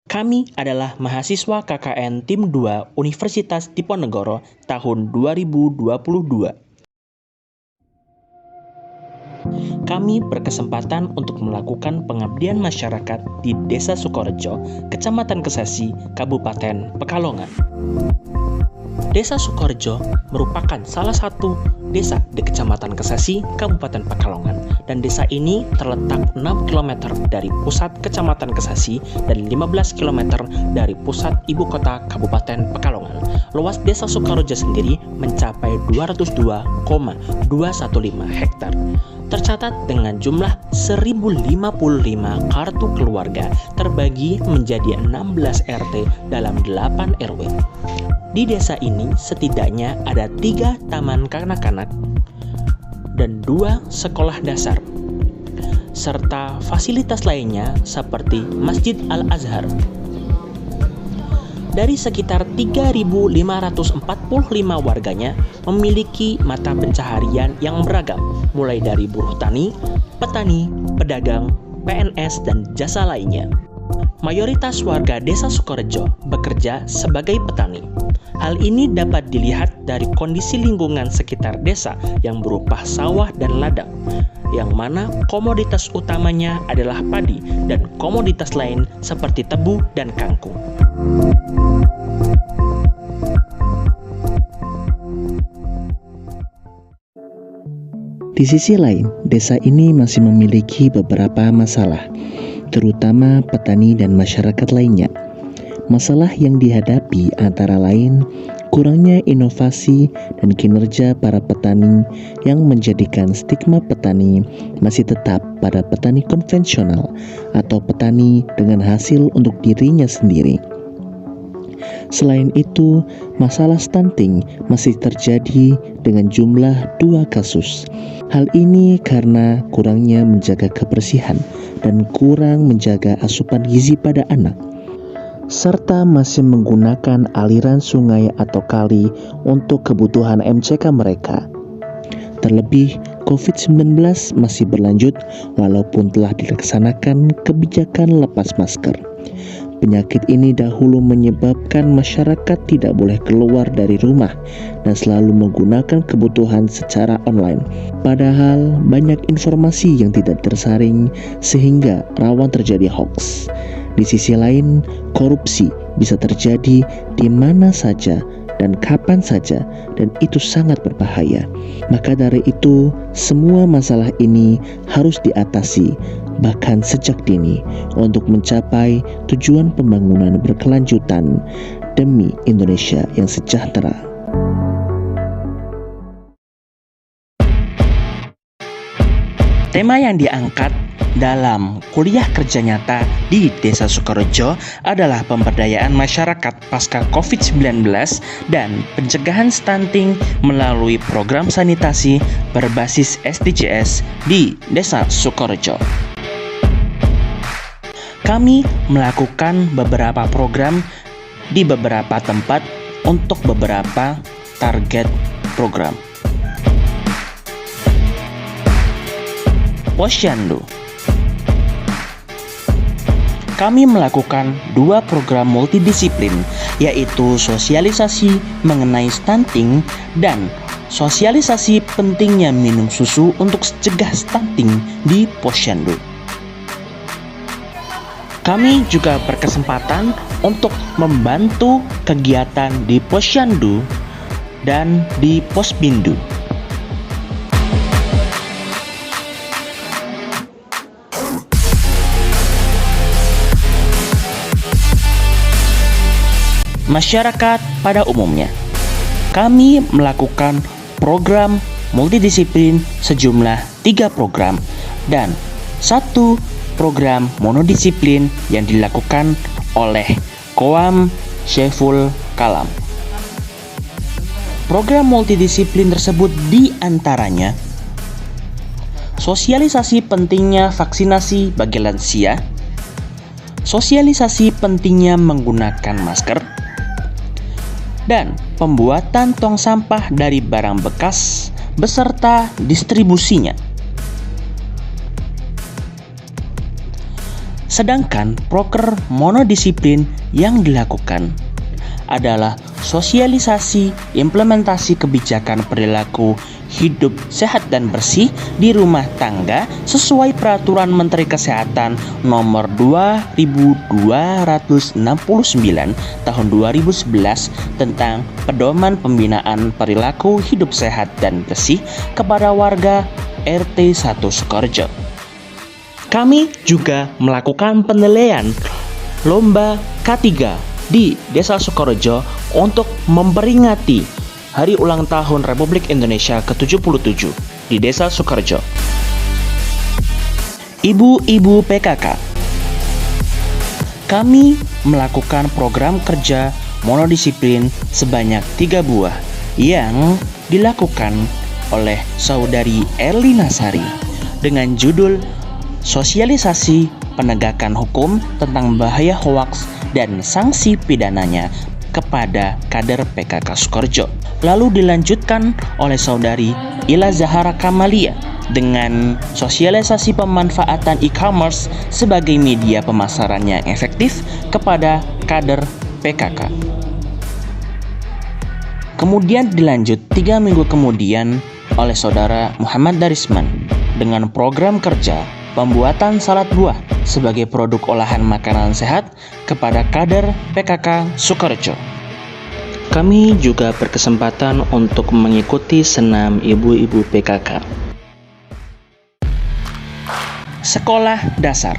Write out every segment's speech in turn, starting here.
Kami adalah mahasiswa KKN Tim 2 Universitas Diponegoro tahun 2022. Kami berkesempatan untuk melakukan pengabdian masyarakat di Desa Sukorejo, Kecamatan Kesesi, Kabupaten Pekalongan. Desa Sukorejo merupakan salah satu desa di Kecamatan Kesesi, Kabupaten Pekalongan, dan desa ini terletak 6 km dari pusat Kecamatan Kesesi dan 15 km dari pusat ibu kota Kabupaten Pekalongan. Luas Desa Sukorejo sendiri mencapai 202,215 hektar. Tercatat dengan jumlah 1055 kartu keluarga terbagi menjadi 16 RT dalam 8 RW. Di desa ini setidaknya ada 3 taman kanak-kanak dan 2 sekolah dasar, serta fasilitas lainnya seperti Masjid Al-Azhar. Dari sekitar 3.545 warganya memiliki mata pencaharian yang beragam, mulai dari buruh tani, petani, pedagang, PNS, dan jasa lainnya. Mayoritas warga Desa Sukorejo bekerja sebagai petani. Hal ini dapat dilihat dari kondisi lingkungan sekitar desa yang berupa sawah dan ladang, yang mana komoditas utamanya adalah padi dan komoditas lain seperti tebu dan kangkung. Di sisi lain, desa ini masih memiliki beberapa masalah, terutama petani dan masyarakat lainnya. Masalah yang dihadapi antara lain kurangnya inovasi dan kinerja para petani yang menjadikan stigma petani masih tetap pada petani konvensional atau petani dengan hasil untuk dirinya sendiri. Selain itu, masalah stunting masih terjadi dengan jumlah 2 kasus. Hal ini karena kurangnya menjaga kebersihan dan kurang menjaga asupan gizi pada anak, serta masih menggunakan aliran sungai atau kali untuk kebutuhan MCK mereka. Terlebih, COVID-19 masih berlanjut walaupun telah dilaksanakan kebijakan lepas masker. Penyakit ini dahulu menyebabkan masyarakat tidak boleh keluar dari rumah dan selalu menggunakan kebutuhan secara online. Padahal banyak informasi yang tidak tersaring sehingga rawan terjadi hoax. Di sisi lain, korupsi bisa terjadi di mana saja dan kapan saja, dan itu sangat berbahaya. Maka dari itu, semua masalah ini harus diatasi bahkan sejak dini untuk mencapai tujuan pembangunan berkelanjutan demi Indonesia yang sejahtera. Tema yang diangkat dalam kuliah kerja nyata di Desa Sukorejo adalah pemberdayaan masyarakat pasca COVID-19 dan pencegahan stunting melalui program sanitasi berbasis SDGs di Desa Sukorejo. Kami melakukan beberapa program di beberapa tempat untuk beberapa target program. Posyandu. Kami melakukan 2 program multidisiplin, yaitu sosialisasi mengenai stunting dan sosialisasi pentingnya minum susu untuk cegah stunting di posyandu. Kami juga berkesempatan untuk membantu kegiatan di posyandu dan di posbindu. Masyarakat pada umumnya, kami melakukan program multidisiplin sejumlah 3 program dan 1 program monodisiplin yang dilakukan oleh Koam Syaiful Kalam. Program multidisiplin tersebut diantaranya sosialisasi pentingnya vaksinasi bagi lansia, sosialisasi pentingnya menggunakan masker, dan pembuatan tong sampah dari barang bekas beserta distribusinya. Sedangkan proker monodisiplin yang dilakukan adalah sosialisasi implementasi kebijakan perilaku hidup sehat dan bersih di rumah tangga sesuai peraturan Menteri Kesehatan nomor 2269 tahun 2011 tentang pedoman pembinaan perilaku hidup sehat dan bersih kepada warga RT 1 Sukorejo. Kami juga melakukan penilaian lomba K3 di Desa Sukorejo untuk memperingati Hari Ulang Tahun Republik Indonesia ke-77 di Desa Sukorejo. Ibu-ibu PKK. Kami melakukan program kerja monodisiplin sebanyak 3 buah yang dilakukan oleh Saudari Erlina Sari dengan judul Sosialisasi Penegakan Hukum tentang Bahaya Hoaks dan Sanksi Pidananya kepada kader PKK Sukorejo. Lalu dilanjutkan oleh Saudari Ila Zahara Kamalia dengan sosialisasi pemanfaatan e-commerce sebagai media pemasaran yang efektif kepada kader PKK. Kemudian dilanjut 3 minggu kemudian oleh Saudara Muhammad Darisman dengan program kerja pembuatan salad buah sebagai produk olahan makanan sehat kepada kader PKK Sukorejo. Kami juga berkesempatan untuk mengikuti senam ibu-ibu PKK. Sekolah dasar.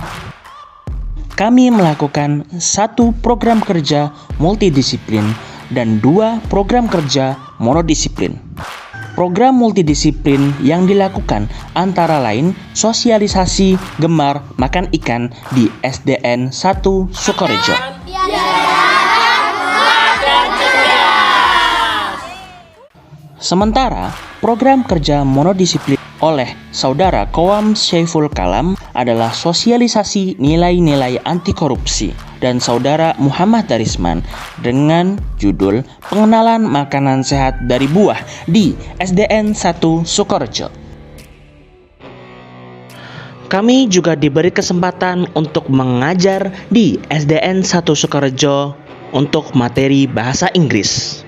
Kami melakukan 1 program kerja multidisiplin dan 2 program kerja monodisiplin. Program multidisiplin yang dilakukan antara lain sosialisasi gemar makan ikan di SDN 1 Sukorejo. Sementara program kerja monodisiplin oleh Saudara Koam Syaiful Kalam adalah sosialisasi nilai-nilai anti korupsi dan Saudara Muhammad Darisman dengan judul Pengenalan Makanan Sehat dari Buah di SDN 1 Sukorejo. Kami juga diberi kesempatan untuk mengajar di SDN 1 Sukorejo untuk materi bahasa Inggris.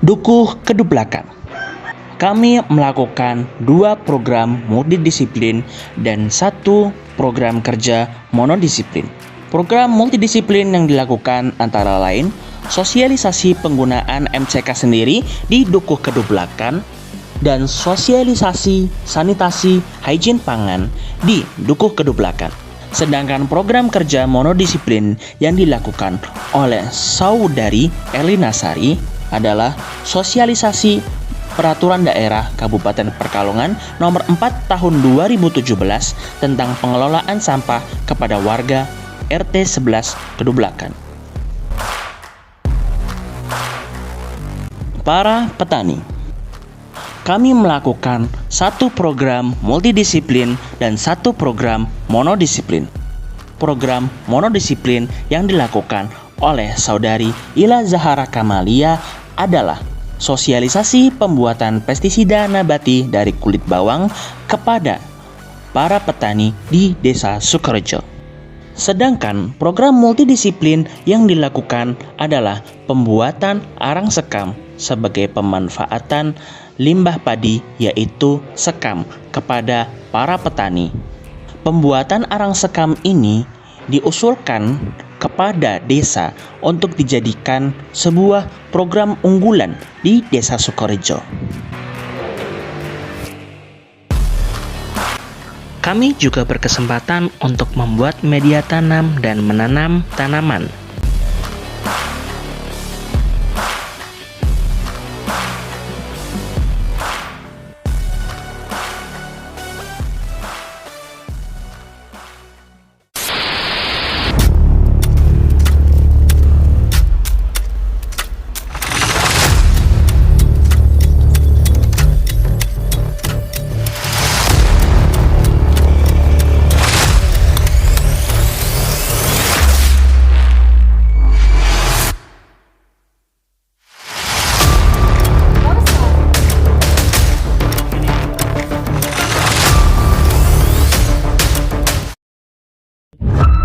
Dukuh Kedublakan. Kami melakukan 2 program multidisiplin dan 1 program kerja monodisiplin. Program multidisiplin yang dilakukan antara lain sosialisasi penggunaan MCK sendiri di Dukuh Kedublakan dan sosialisasi sanitasi hygiene pangan di Dukuh Kedublakan. Sedangkan program kerja monodisiplin yang dilakukan oleh Saudari Erlina Sari adalah sosialisasi Peraturan Daerah Kabupaten Pekalongan nomor 4 tahun 2017 tentang pengelolaan sampah kepada warga RT 11 Kedublakan. Para petani. Kami melakukan 1 program multidisiplin dan 1 program monodisiplin. Program monodisiplin yang dilakukan oleh Saudari Ila Zahara Kamalia adalah sosialisasi pembuatan pestisida nabati dari kulit bawang kepada para petani di Desa Sukorejo. Sedangkan program multidisiplin yang dilakukan adalah pembuatan arang sekam sebagai pemanfaatan limbah padi, yaitu sekam kepada para petani. Pembuatan arang sekam ini diusulkan kepada desa untuk dijadikan sebuah program unggulan di Desa Sukorejo. Kami juga berkesempatan untuk membuat media tanam dan menanam tanaman. Sukorejo.